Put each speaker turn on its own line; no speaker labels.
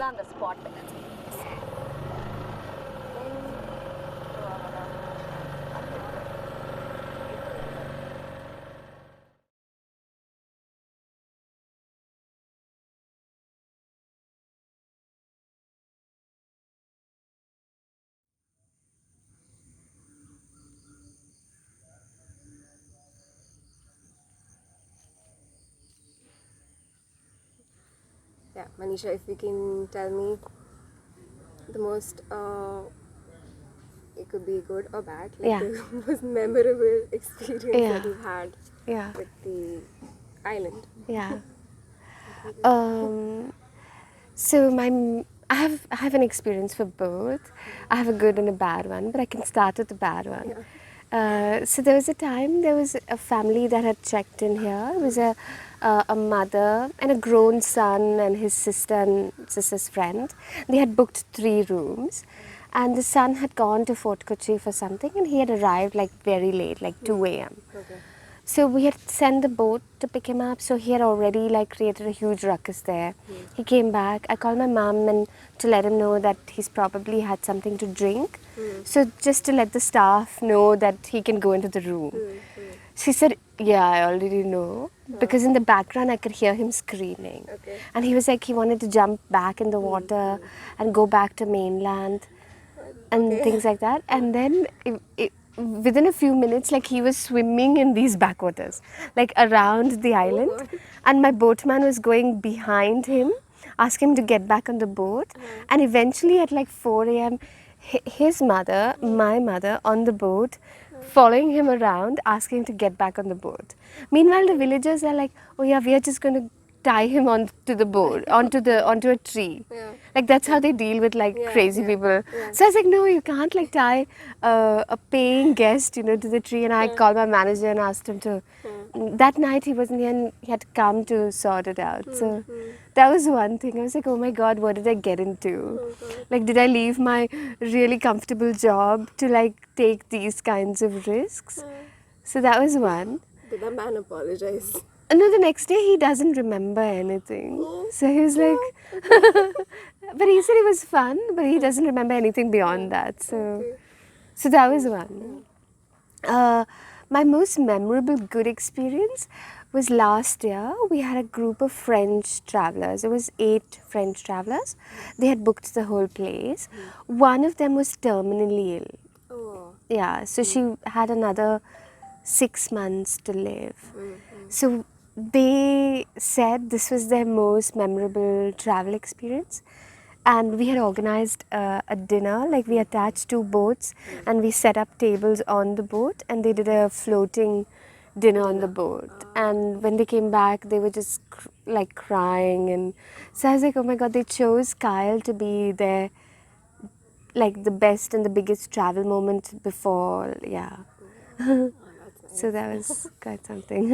இதுதான் அந்த spot.
Yeah, Maneesha, if you can tell me the most, it could be good or bad, like the most memorable experience that you've had with the island.
Yeah. So I have an experience for both. I have a good and a bad one, but I can start with the bad one. So there was a time there was a family that had checked in here. It was a mother and a grown son and his sister and sister's friend. They had booked 3 rooms, and the son had gone to Fort Kochi for something, and he had arrived like very late, like 2 a.m.
Okay.
So we had sent the boat to pick him up. So he had already like created a huge ruckus there. He came back. I called my mom and to let him know that he's probably had something to drink. So just to let the staff know that he can go into the room. She said, "Yeah, I already know." Because in the background I could hear him screaming.
Okay.
And he was like he wanted to jump back in the water and go back to mainland and things like that. And then within a few minutes, like he was swimming in these backwaters, like around the island. And my boatman was going behind him, asking him to get back on the boat. And eventually at like 4 a.m., his mother, my mother, on the boat, following him around, asking him to get back on the boat. Meanwhile, the villagers are like, "Oh yeah, we are just going to tie him onto the boat, onto a tree." Like that's how they deal with like crazy people. So I was like, "No, you can't like tie a paying guest, to the tree." And I called my manager and asked him to. That night he wasn't here and he had to come to sort it out. So that was one thing. I was like, "Oh my God, what did I get into? Like, did I leave my really comfortable job to like take these kinds of risks?" So that was one.
Did the man apologize?
No, the next day he doesn't remember anything. So he was like, but he said it was fun, but he doesn't remember anything beyond that. So that was one. My most memorable good experience was last year. We had a group of French travelers. It was 8 French travelers. They had booked the whole place. One of them was terminally ill.
Oh.
Yeah, so she had another 6 months to live. So they said this was their most memorable travel experience. And we had organized a dinner, like we attached 2 boats and we set up tables on the boat and they did a floating dinner on the boat. And when they came back, they were just like crying. And so I was like, oh my God, they chose Kayal to be their like the best and the biggest travel moment before, yeah. So that was quite something.